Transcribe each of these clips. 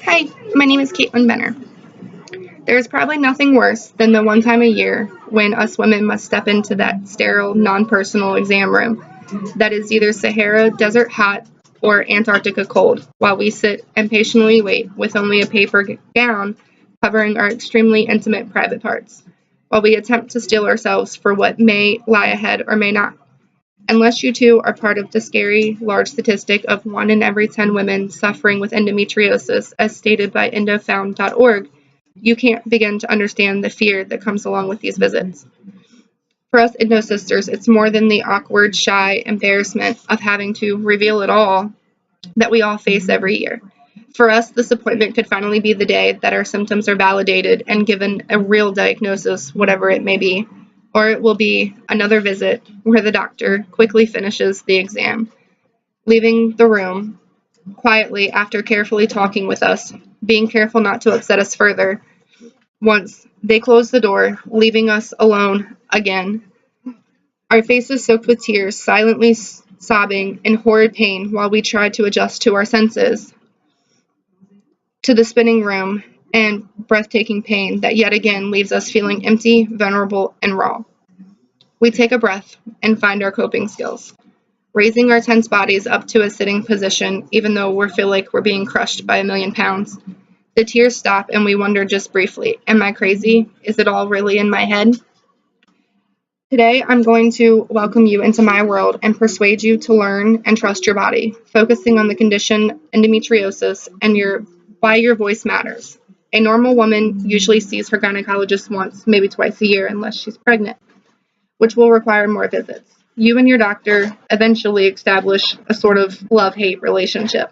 Hi, my name is Caitlin Benner. There is probably nothing worse than the one time a year when us women must step into that sterile, non-personal exam room that is either Sahara desert hot or Antarctica cold, while we sit and patiently wait with only a paper gown covering our extremely intimate private parts, while we attempt to steel ourselves for what may lie ahead or may not. Unless you too are part of the scary, large statistic of 1 in every 10 women suffering with endometriosis, as stated by endofound.org, you can't begin to understand the fear that comes along with these visits. For us Endo sisters, it's more than the awkward, shy embarrassment of having to reveal it all that we all face every year. For us, this appointment could finally be the day that our symptoms are validated and given a real diagnosis, whatever it may be. Or it will be another visit where the doctor quickly finishes the exam, leaving the room quietly after carefully talking with us, being careful not to upset us further. Once they close the door, leaving us alone again, our faces soaked with tears, silently sobbing in horrid pain while we try to adjust to our senses, to the spinning room and breathtaking pain that yet again leaves us feeling empty, vulnerable, and raw. We take a breath and find our coping skills, raising our tense bodies up to a sitting position even though we feel like we're being crushed by a million pounds. The tears stop and we wonder just briefly, am I crazy? Is it all really in my head? Today, I'm going to welcome you into my world and persuade you to learn and trust your body, focusing on the condition endometriosis and why your voice matters. A normal woman usually sees her gynecologist once, maybe twice a year, unless she's pregnant, which will require more visits. You and your doctor eventually establish a sort of love-hate relationship,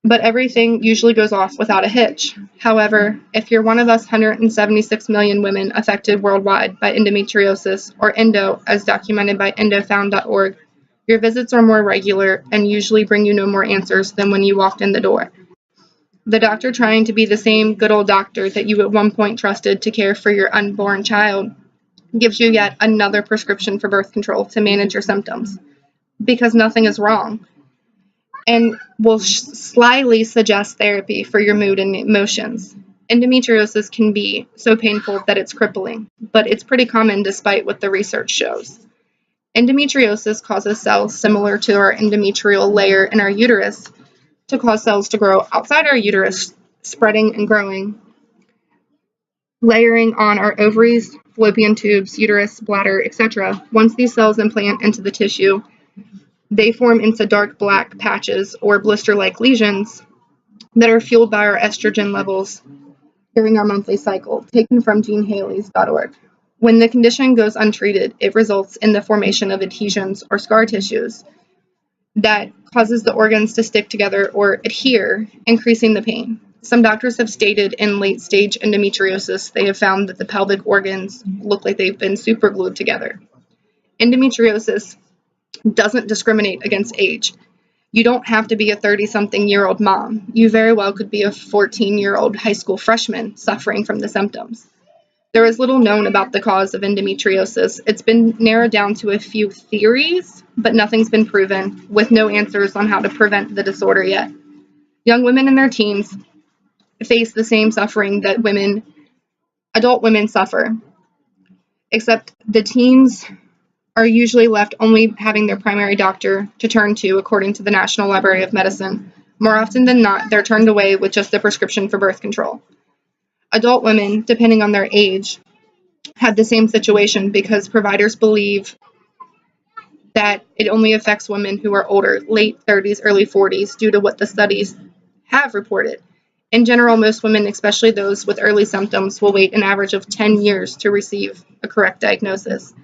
but everything usually goes off without a hitch. However, if you're one of us 176 million women affected worldwide by endometriosis, or endo as documented by endofound.org, your visits are more regular and usually bring you no more answers than when you walked in the door. The doctor trying to be the same good old doctor that you at one point trusted to care for your unborn child gives you yet another prescription for birth control to manage your symptoms, because nothing is wrong, and will slyly suggest therapy for your mood and emotions. Endometriosis can be so painful that it's crippling, but it's pretty common despite what the research shows. Endometriosis causes cells similar to our endometrial layer in our uterus to cause cells to grow outside our uterus, spreading and growing, layering on our ovaries, fallopian tubes, uterus, bladder, etc. Once these cells implant into the tissue, they form into dark black patches or blister-like lesions that are fueled by our estrogen levels during our monthly cycle, taken from jeanhaley's.org. When the condition goes untreated, it results in the formation of adhesions or scar tissues that causes the organs to stick together or adhere, increasing the pain. Some doctors have stated in late-stage endometriosis they have found that the pelvic organs look like they've been superglued together. Endometriosis doesn't discriminate against age. You don't have to be a 30-something-year-old mom. You very well could be a 14-year-old high school freshman suffering from the symptoms. There is little known about the cause of endometriosis. It's been narrowed down to a few theories, but nothing's been proven, with no answers on how to prevent the disorder yet. Young women in their teens face the same suffering that adult women suffer, except the teens are usually left only having their primary doctor to turn to, according to the National Library of Medicine. More often than not, they're turned away with just a prescription for birth control. Adult women, depending on their age, have the same situation because providers believe that it only affects women who are older, late 30s, early 40s, due to what the studies have reported. In general, most women, especially those with early symptoms, will wait an average of 10 years to receive a correct diagnosis.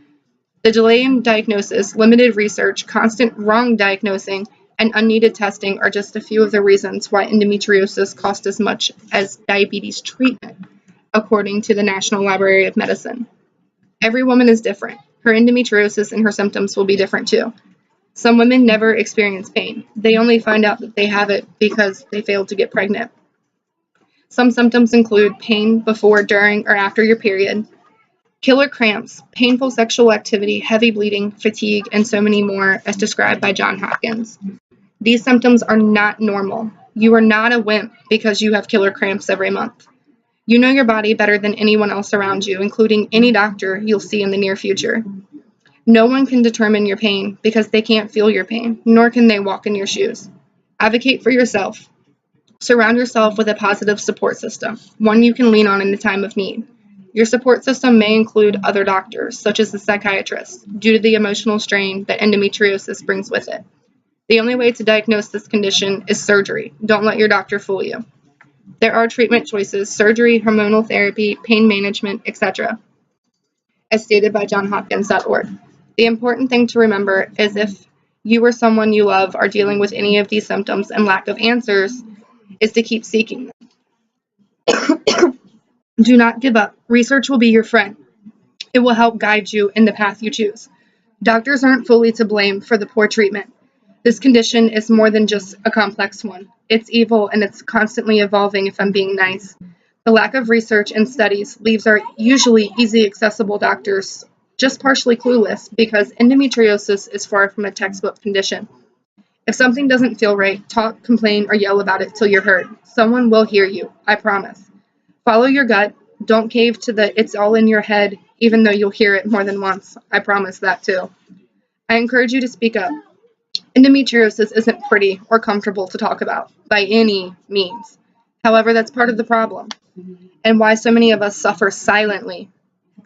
The delay in diagnosis, limited research, constant wrong diagnosing, and unneeded testing are just a few of the reasons why endometriosis costs as much as diabetes treatment, according to the National Library of Medicine. Every woman is different. Her endometriosis and her symptoms will be different too. Some women never experience pain. They only find out that they have it because they failed to get pregnant. Some symptoms include pain before, during, or after your period, killer cramps, painful sexual activity, heavy bleeding, fatigue, and so many more as described by John Hopkins. These symptoms are not normal. You are not a wimp because you have killer cramps every month. You know your body better than anyone else around you, including any doctor you'll see in the near future. No one can determine your pain because they can't feel your pain, nor can they walk in your shoes. Advocate for yourself. Surround yourself with a positive support system, one you can lean on in the time of need. Your support system may include other doctors, such as a psychiatrist, due to the emotional strain that endometriosis brings with it. The only way to diagnose this condition is surgery. Don't let your doctor fool you. There are treatment choices: surgery, hormonal therapy, pain management, etc., as stated by johnhopkins.org. The important thing to remember is if you or someone you love are dealing with any of these symptoms and lack of answers, is to keep seeking them. Do not give up. Research will be your friend. It will help guide you in the path you choose. Doctors aren't fully to blame for the poor treatment. This condition is more than just a complex one. It's evil and it's constantly evolving, if I'm being nice. The lack of research and studies leaves our usually easy accessible doctors just partially clueless because endometriosis is far from a textbook condition. If something doesn't feel right, talk, complain, or yell about it till you're heard. Someone will hear you, I promise. Follow your gut. Don't cave to the "it's all in your head," even though you'll hear it more than once. I promise that too. I encourage you to speak up. Endometriosis isn't pretty or comfortable to talk about, by any means. However, that's part of the problem, and why so many of us suffer silently.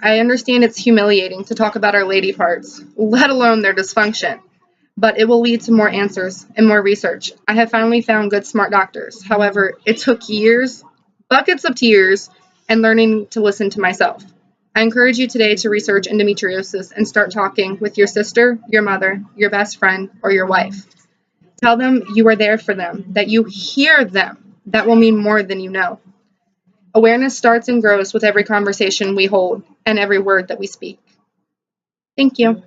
I understand it's humiliating to talk about our lady parts, let alone their dysfunction, but it will lead to more answers and more research. I have finally found good, smart doctors. However, it took years, buckets of tears, and learning to listen to myself. I encourage you today to research endometriosis and start talking with your sister, your mother, your best friend, or your wife. Tell them you are there for them, that you hear them. That will mean more than you know. Awareness starts and grows with every conversation we hold and every word that we speak. Thank you.